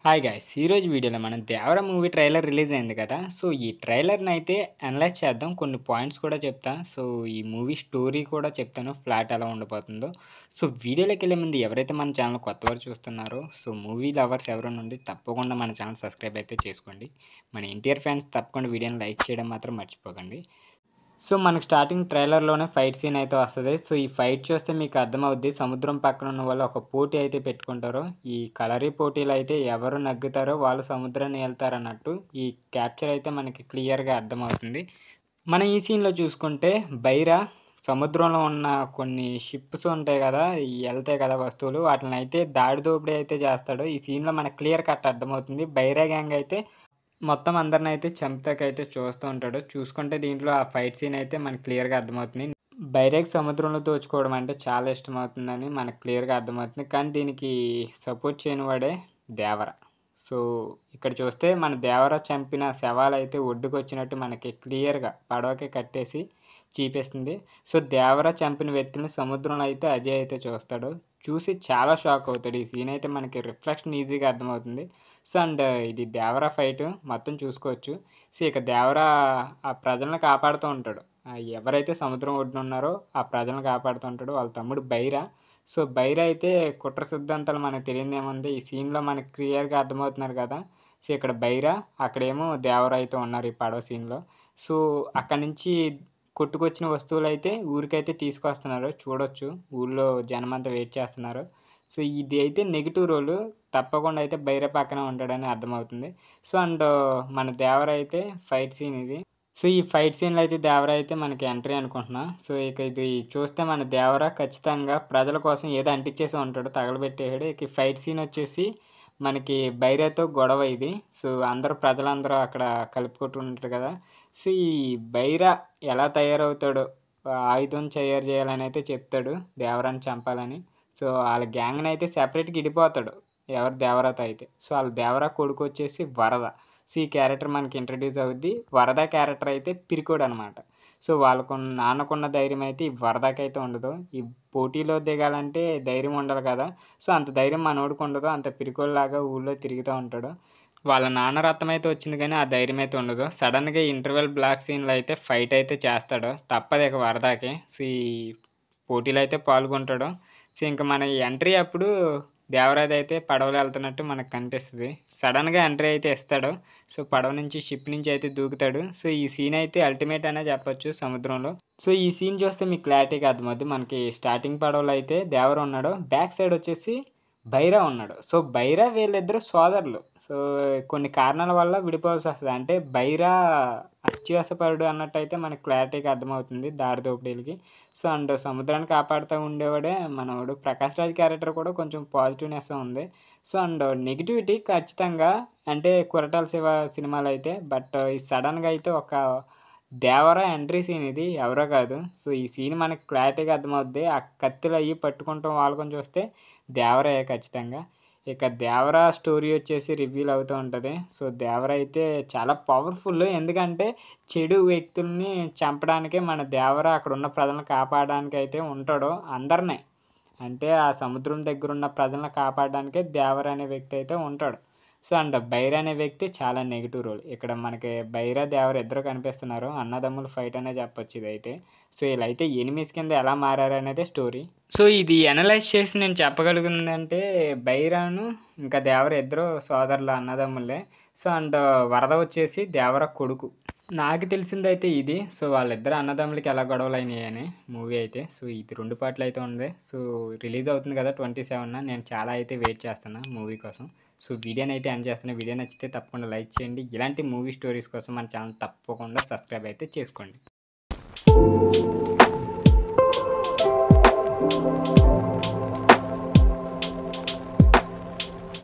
Hi guys ఈరోజు వీడియోలో మనం దేవర మూవీ ట్రైలర్ రిలీజ్ అయింది కదా. సో ఈ ట్రైలర్ని అయితే అనలైజ్ చేద్దాం, కొన్ని పాయింట్స్ కూడా చెప్తా. సో ఈ మూవీ స్టోరీ కూడా చెప్తాను, ఫ్లాట్ ఎలా ఉండిపోతుందో. సో వీడియోలోకి వెళ్ళే ముందు ఎవరైతే మన ఛానల్ కొత్తవారు చూస్తున్నారో, సో మూవీ లవర్స్ ఎవరు నుండి తప్పకుండా మన ఛానల్ సబ్స్క్రైబ్ అయితే చేసుకోండి. మన ఎన్టీఆర్ ఫ్యాన్స్ తప్పకుండా వీడియోని లైక్ చేయడం మాత్రం మర్చిపోకండి. సో మనకు స్టార్టింగ్ ట్రైలర్లోనే ఫైట్ సీన్ అయితే వస్తుంది. సో ఈ ఫైట్ చూస్తే మీకు అర్థమవుద్ది, సముద్రం పక్కన ఉన్న వాళ్ళు ఒక పోటీ అయితే పెట్టుకుంటారు. ఈ కలరీ పోటీలు అయితే ఎవరు నగ్గుతారో వాళ్ళు సముద్రాన్ని వెళ్తారు అన్నట్టు ఈ క్యాప్చర్ అయితే మనకి క్లియర్గా అర్థమవుతుంది. మనం ఈ సీన్లో చూసుకుంటే బైరా సముద్రంలో ఉన్న కొన్ని షిప్స్ ఉంటాయి కదా, వెళ్తాయి కదా వస్తువులు, వాటిని అయితే దాడి దోపిడీ అయితే చేస్తాడు. ఈ సీన్లో మనకు క్లియర్ కట్ అర్థమవుతుంది. బైరా గ్యాంగ్ అయితే మొత్తం అందరినైతే చంపుతాకైతే చూస్తూ ఉంటాడు. చూసుకుంటే దీంట్లో ఆ ఫైట్ సీన్ అయితే మనకు క్లియర్గా అర్థమవుతుంది. బైరాక్ సముద్రంలో దోచుకోవడం అంటే చాలా ఇష్టమవుతుందని మనకు క్లియర్గా అర్థమవుతుంది. కానీ దీనికి సపోర్ట్ చేయని వాడే దేవర. సో ఇక్కడ చూస్తే మన దేవర చంపిన శవాలు అయితే ఒడ్డుకు వచ్చినట్టు మనకి క్లియర్గా పడవకి కట్టేసి చూపిస్తుంది. సో దేవర చంపిన వ్యక్తిని సముద్రంలో అయితే అజయ్ అయితే చూస్తాడు. చూసి చాలా షాక్ అవుతాడు. ఈ సీన్ అయితే మనకి రిఫ్లెక్షన్ ఈజీగా అర్థమవుతుంది. సో అండ్ ఇది దేవరా ఫైట్ మొత్తం చూసుకోవచ్చు. సో ఇక దేవరా ఆ ప్రజలను కాపాడుతూ ఉంటాడు. ఎవరైతే సముద్రం ఒడ్డున ఉన్నారో ఆ ప్రజలను కాపాడుతూ ఉంటాడు. వాళ్ళ తమ్ముడు బైరా. సో బైరా అయితే కుట్ర సిద్ధాంతాలు మనకు తెలియదు ఏముంది, ఈ సీన్లో మనకి క్లియర్గా అర్థమవుతున్నారు కదా. సో ఇక్కడ బైరా, అక్కడేమో దేవరా అయితే ఉన్నారు ఈ పడవ సీన్లో. సో అక్కడి నుంచి కొట్టుకొచ్చిన వస్తువులు అయితే ఊరికైతే తీసుకొస్తున్నారు, చూడొచ్చు. ఊళ్ళో జనమంతా వెయిట్ చేస్తున్నారు. సో ఇది అయితే నెగిటివ్ రోల్, తప్పకుండా అయితే బైరా పక్కన ఉంటాడని అర్థమవుతుంది. సో అండ్ మన దేవర అయితే ఫైట్ సీన్ ఇది. సో ఈ ఫైట్ సీన్లో అయితే దేవర అయితే మనకి ఎంట్రీ అనుకుంటున్నా. సో ఇక ఇది చూస్తే మన దేవర ఖచ్చితంగా ప్రజల కోసం ఏదో అంటించేసి ఉంటాడు, తగలబెట్టేసాడు. ఇక ఫైట్ సీన్ వచ్చేసి మనకి బైరాతో గొడవ ఇది. సో ప్రజలందరూ అక్కడ కలుపుకుంటుంటారు కదా. సో ఈ బైరా ఎలా తయారవుతాడో, ఆయుధం తయారు చేయాలని అయితే చెప్తాడు దేవరాన్ని చంపాలని. సో వాళ్ళ గ్యాంగ్ని అయితే సెపరేట్గా ఇడిపోతాడు ఎవరు దేవరాతో అయితే. సో వాళ్ళ దేవరా కొడుకు వచ్చేసి వరద. సో ఈ క్యారెక్టర్ మనకి ఇంట్రడ్యూస్ అవుద్ది. వరద క్యారెక్టర్ అయితే పిరికోడు అనమాట. సో వాళ్ళకు నాన్నకున్న ధైర్యం అయితే ఈ వరదకైతే ఉండదు. ఈ పోటీలో దిగాలంటే ధైర్యం ఉండాలి కదా. సో అంత ధైర్యం మనోడికి ఉండదు, అంత పిరికోళ్ళలాగా ఊళ్ళో తిరుగుతూ ఉంటాడు. వాళ్ళ నాన్న రక్తం అయితే వచ్చింది కానీ ఆ ధైర్యం అయితే ఉండదు. సడన్గా ఇంటర్వెల్ బ్లాక్ సీన్లో అయితే ఫైట్ అయితే చేస్తాడు, తప్పదు ఇక వరదాకి. సో ఈ పోటీలో అయితే పాల్గొంటాడు. సో ఇంకా మన ఎంట్రీ అప్పుడు దేవరాజ్ అయితే పడవలో వెళ్తున్నట్టు మనకు కనిపిస్తుంది. సడన్గా ఎంట్రీ అయితే ఇస్తాడు. సో పడవ నుంచి షిప్ నుంచి అయితే దూకుతాడు. సో ఈ సీన్ అయితే అల్టిమేట్ అనే చెప్పొచ్చు సముద్రంలో. సో ఈ సీన్ చూస్తే మీకు క్లారిటీగా అర్థమవుతుంది. మనకి స్టార్టింగ్ పడవలో అయితే దేవర ఉన్నాడు, బ్యాక్ సైడ్ వచ్చేసి బైరా ఉన్నాడు. సో బైరా వీళ్ళిద్దరు సోదరులు. సో కొన్ని కారణాల వల్ల విడిపోవాల్సి వస్తుంది. అంటే బైరా అత్యాసపరుడు అన్నట్టు అయితే మనకు క్లారిటీగా అర్థమవుతుంది దారి దోపిడీలకి. సో అండ్ సముద్రాన్ని కాపాడుతూ ఉండేవాడే మనవాడు ప్రకాష్ రాజ్ క్యారెక్టర్ కూడా కొంచెం పాజిటివ్నెస్ ఉంది. సో అండ్ నెగిటివిటీ ఖచ్చితంగా అంటే కొరటాల శివ సినిమాలు అయితే. బట్ ఈ సడన్గా అయితే ఒక దేవరా ఎంట్రీ సీన్ ఇది, ఎవరో కాదు. సో ఈ సీన్ మనకి క్లారిటీగా అర్థమవుద్ది. ఆ కత్తిలు అయ్యి పట్టుకుంటాం వాళ్ళకొని చూస్తే దేవరాయే ఖచ్చితంగా. ఇక దేవరా స్టోరీ వచ్చేసి రివీల్ అవుతూ ఉంటుంది. సో దేవర అయితే చాలా పవర్ఫుల్, ఎందుకంటే చెడు వ్యక్తుల్ని చంపడానికే మన దేవర అక్కడ ఉన్న ప్రజలను కాపాడడానికి అయితే ఉంటాడు అందరినీ. అంటే ఆ సముద్రం దగ్గర ఉన్న ప్రజలను కాపాడడానికే దేవర అనే వ్యక్తి అయితే ఉంటాడు. సో అండ్ బైరా అనే వ్యక్తి చాలా నెగిటివ్ రోల్. ఇక్కడ మనకి బైరా దేవర ఇద్దరు కనిపిస్తున్నారు, అన్నదమ్ముల ఫైట్ అనే చెప్పొచ్చు ఇదైతే. సో ఇలా అయితే ఎనిమిస్ కింద ఎలా మారారు అనేది స్టోరీ. సో ఇది అనలైజ్ చేసి నేను చెప్పగలిగిందంటే బైరాను ఇంకా దేవర ఇద్దరు సోదరుల అన్నదమ్ములే. సో అండ్ వరద వచ్చేసి దేవర కొడుకు. నాకు తెలిసిందైతే ఇది. సో వాళ్ళిద్దరు అన్నదమ్ములకి ఎలా గొడవలు అయినాయి అని మూవీ అయితే. సో ఇది 2 పార్ట్లు అయితే ఉంది. సో రిలీజ్ అవుతుంది కదా 27న. నేను చాలా అయితే వెయిట్ చేస్తున్నా మూవీ కోసం. సో వీడియోని అయితే ఎండ్ చేస్తున్నా. వీడియో నచ్చితే తప్పకుండా లైక్ చేయండి. ఇలాంటి మూవీ స్టోరీస్ కోసం మన ఛానల్ తప్పకుండా సబ్స్క్రైబ్ అయితే చేసుకోండి.